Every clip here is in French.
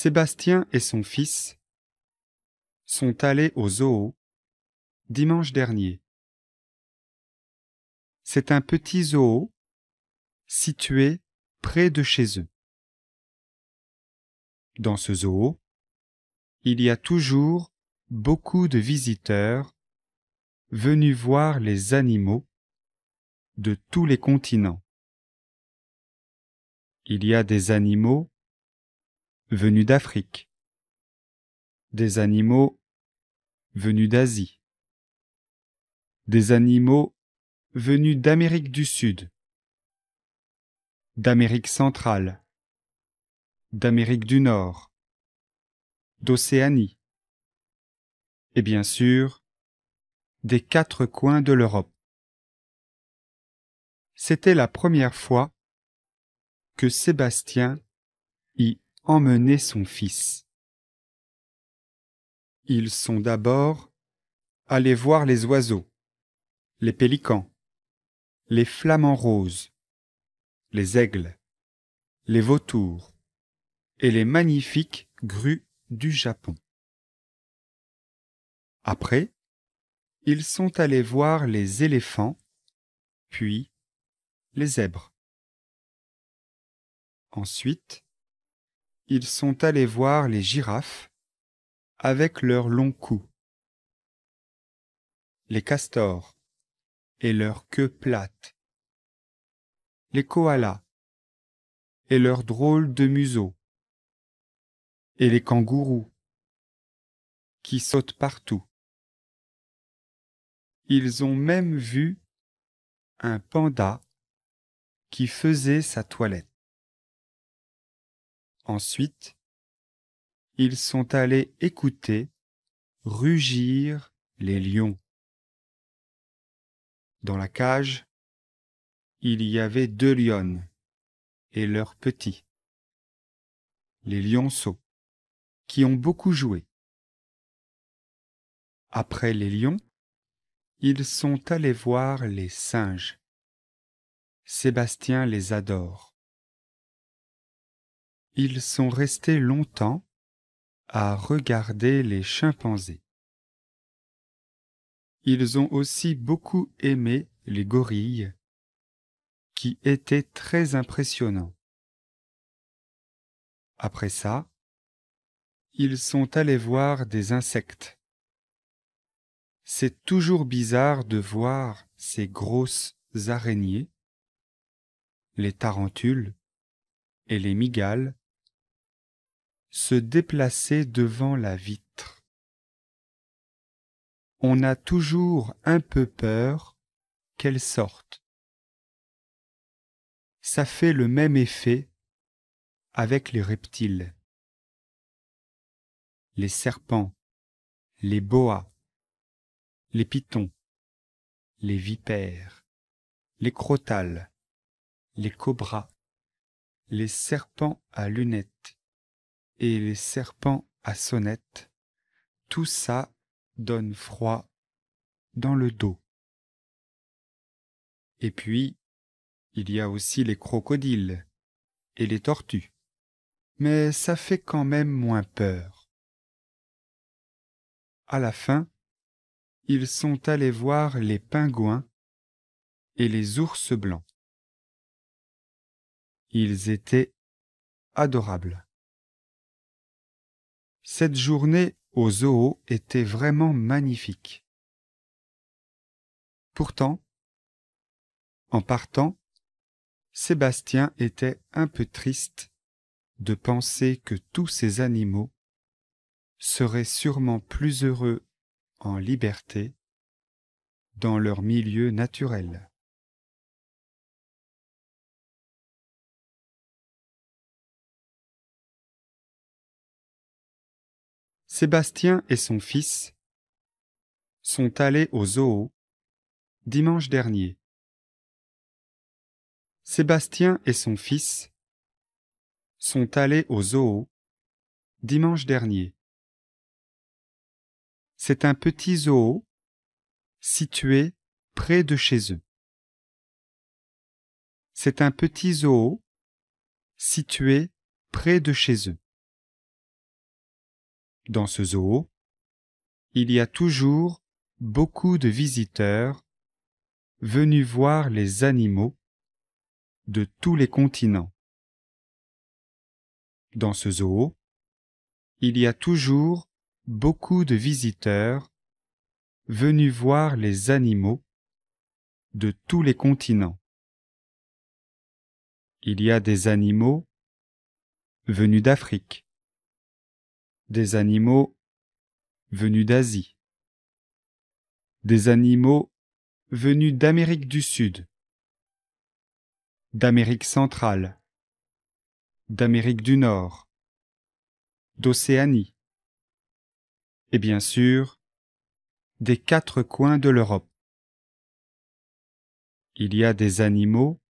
Sébastien et son fils sont allés au zoo dimanche dernier. C'est un petit zoo situé près de chez eux. Dans ce zoo, il y a toujours beaucoup de visiteurs venus voir les animaux de tous les continents. Il y a des animaux venus d'Afrique, des animaux venus d'Asie, des animaux venus d'Amérique du Sud, d'Amérique centrale, d'Amérique du Nord, d'Océanie, et bien sûr, des 4 coins de l'Europe. C'était la première fois que Sébastien y emmenait son fils. Ils sont d'abord allés voir les oiseaux, les pélicans, les flamants roses, les aigles, les vautours et les magnifiques grues du Japon. Après, ils sont allés voir les éléphants, puis les zèbres. Ensuite, ils sont allés voir les girafes avec leurs longs cous, les castors et leurs queues plates, les koalas et leurs drôles de museaux, et les kangourous qui sautent partout. Ils ont même vu un panda qui faisait sa toilette. Ensuite, ils sont allés écouter rugir les lions. Dans la cage, il y avait 2 lionnes et leurs petits, les lionceaux, qui ont beaucoup joué. Après les lions, ils sont allés voir les singes. Sébastien les adore. Ils sont restés longtemps à regarder les chimpanzés. Ils ont aussi beaucoup aimé les gorilles, qui étaient très impressionnants. Après ça, ils sont allés voir des insectes. C'est toujours bizarre de voir ces grosses araignées, les tarentules et les mygales se déplacer devant la vitre. On a toujours un peu peur qu'elles sortent. Ça fait le même effet avec les reptiles. Les serpents, les boas, les pythons, les vipères, les crotales, les cobras, les serpents à lunettes et les serpents à sonnettes, tout ça donne froid dans le dos. Et puis, il y a aussi les crocodiles et les tortues, mais ça fait quand même moins peur. À la fin, ils sont allés voir les pingouins et les ours blancs. Ils étaient adorables. Cette journée au zoo était vraiment magnifique. Pourtant, en partant, Sébastien était un peu triste de penser que tous ces animaux seraient sûrement plus heureux en liberté dans leur milieu naturel. Sébastien et son fils sont allés au zoo dimanche dernier. Sébastien et son fils sont allés au zoo dimanche dernier. C'est un petit zoo situé près de chez eux. C'est un petit zoo situé près de chez eux. Dans ce zoo, il y a toujours beaucoup de visiteurs venus voir les animaux de tous les continents. Dans ce zoo, il y a toujours beaucoup de visiteurs venus voir les animaux de tous les continents. Il y a des animaux venus d'Afrique, des animaux venus d'Asie, des animaux venus d'Amérique du Sud, d'Amérique centrale, d'Amérique du Nord, d'Océanie, et bien sûr, des 4 coins de l'Europe. Il y a des animaux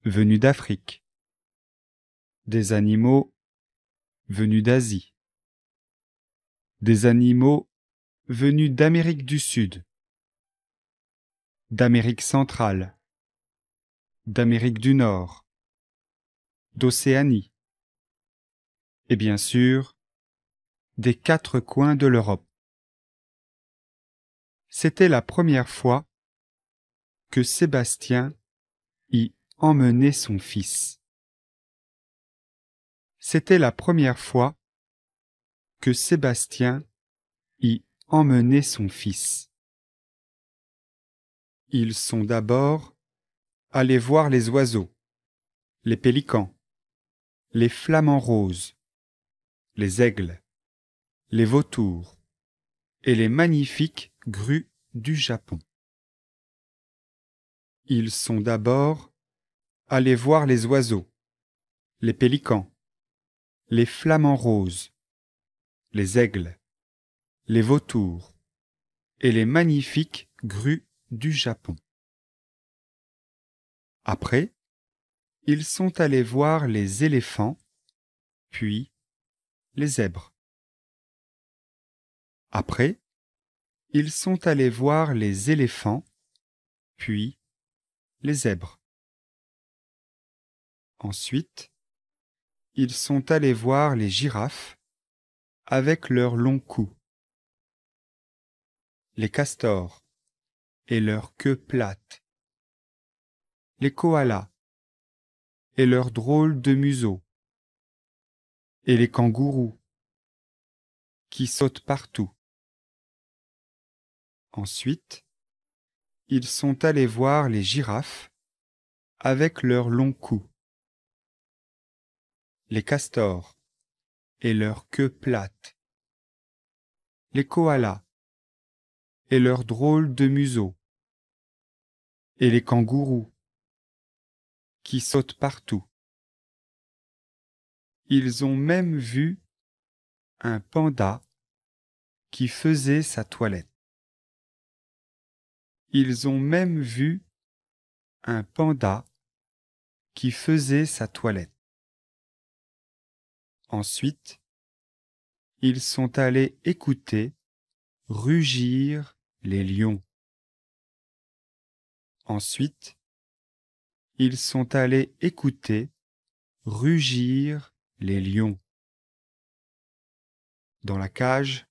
venus d'Afrique, des animaux venus d'Asie, des animaux venus d'Amérique du Sud, d'Amérique centrale, d'Amérique du Nord, d'Océanie, et bien sûr, des 4 coins de l'Europe. C'était la première fois que Sébastien y emmenait son fils. C'était la première fois que Sébastien y emmenait son fils. Ils sont d'abord allés voir les oiseaux, les pélicans, les flamants roses, les aigles, les vautours et les magnifiques grues du Japon. Ils sont d'abord allés voir les oiseaux, les pélicans, les flamants roses, les aigles, les vautours et les magnifiques grues du Japon. Après, ils sont allés voir les éléphants, puis les zèbres. Après, ils sont allés voir les éléphants, puis les zèbres. Ensuite, ils sont allés voir les girafes avec leurs longs cous, les castors et leurs queues plates, les koalas et leurs drôles de museaux, et les kangourous qui sautent partout. Ensuite, ils sont allés voir les girafes avec leurs longs cous, les castors et leurs queues plates, les koalas et leurs drôles de museaux, et les kangourous qui sautent partout. Ils ont même vu un panda qui faisait sa toilette. Ils ont même vu un panda qui faisait sa toilette. Ensuite, ils sont allés écouter rugir les lions. Ensuite, ils sont allés écouter rugir les lions. Dans la cage,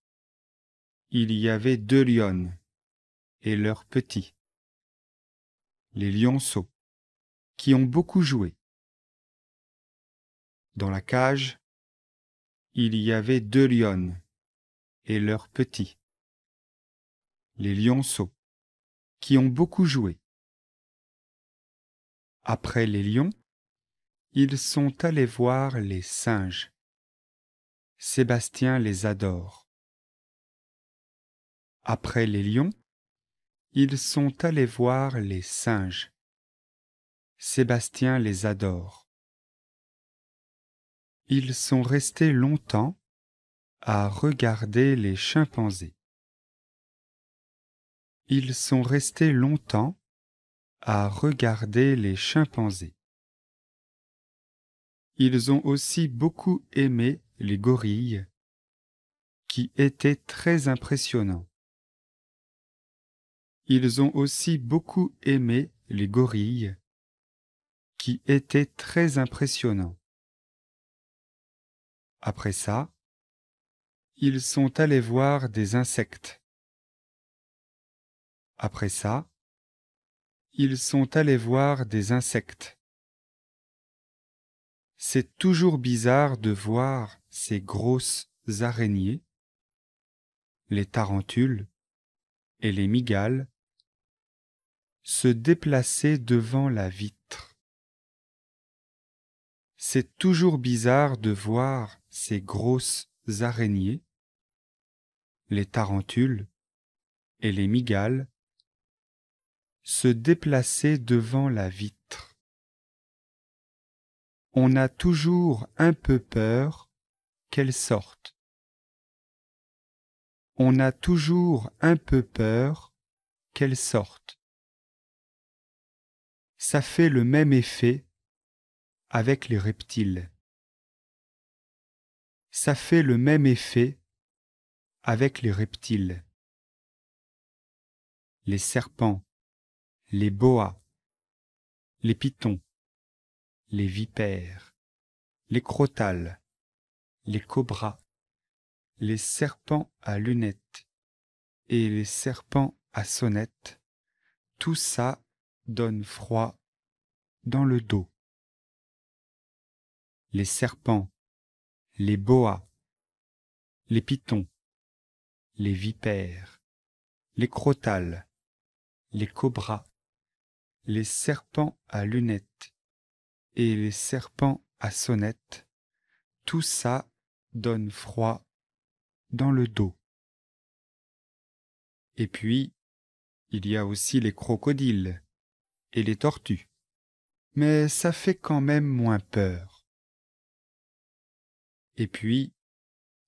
il y avait 2 lionnes et leurs petits, les lionceaux, qui ont beaucoup joué. Dans la cage, il y avait 2 lionnes et leurs petits, les lionceaux, qui ont beaucoup joué. Après les lions, ils sont allés voir les singes. Sébastien les adore. Après les lions, ils sont allés voir les singes. Sébastien les adore. Ils sont restés longtemps à regarder les chimpanzés. Ils sont restés longtemps à regarder les chimpanzés. Ils ont aussi beaucoup aimé les gorilles, qui étaient très impressionnants. Ils ont aussi beaucoup aimé les gorilles, qui étaient très impressionnants. Après ça, ils sont allés voir des insectes. Après ça, ils sont allés voir des insectes. C'est toujours bizarre de voir ces grosses araignées, les tarentules et les mygales se déplacer devant la vitre. C'est toujours bizarre de voir ces grosses araignées, les tarentules et les mygales se déplacer devant la vitre. On a toujours un peu peur qu'elles sortent. On a toujours un peu peur qu'elles sortent. Ça fait le même effet avec les reptiles. Ça fait le même effet avec les reptiles. Les serpents, les boas, les pythons, les vipères, les crotales, les cobras, les serpents à lunettes et les serpents à sonnettes, tout ça donne froid dans le dos. Les serpents, les boas, les pythons, les vipères, les crotales, les cobras, les serpents à lunettes et les serpents à sonnettes, tout ça donne froid dans le dos. Et puis, il y a aussi les crocodiles et les tortues, mais ça fait quand même moins peur. Et puis,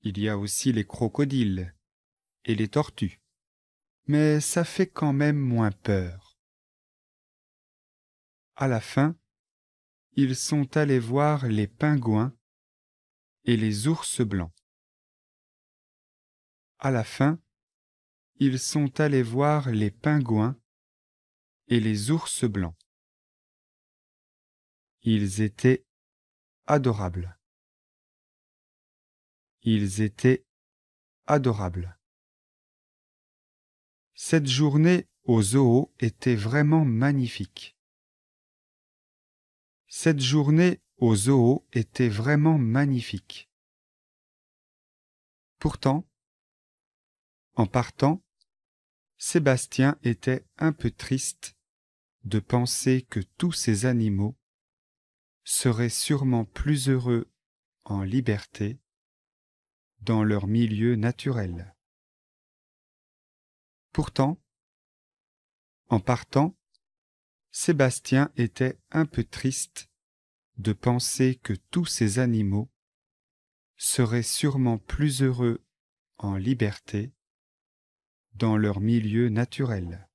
il y a aussi les crocodiles et les tortues, mais ça fait quand même moins peur. À la fin, ils sont allés voir les pingouins et les ours blancs. À la fin, ils sont allés voir les pingouins et les ours blancs. Ils étaient adorables. Ils étaient adorables. Cette journée au zoo était vraiment magnifique. Cette journée au zoo était vraiment magnifique. Pourtant, en partant, Sébastien était un peu triste de penser que tous ces animaux seraient sûrement plus heureux en liberté dans leur milieu naturel. Pourtant, en partant, Sébastien était un peu triste de penser que tous ces animaux seraient sûrement plus heureux en liberté dans leur milieu naturel.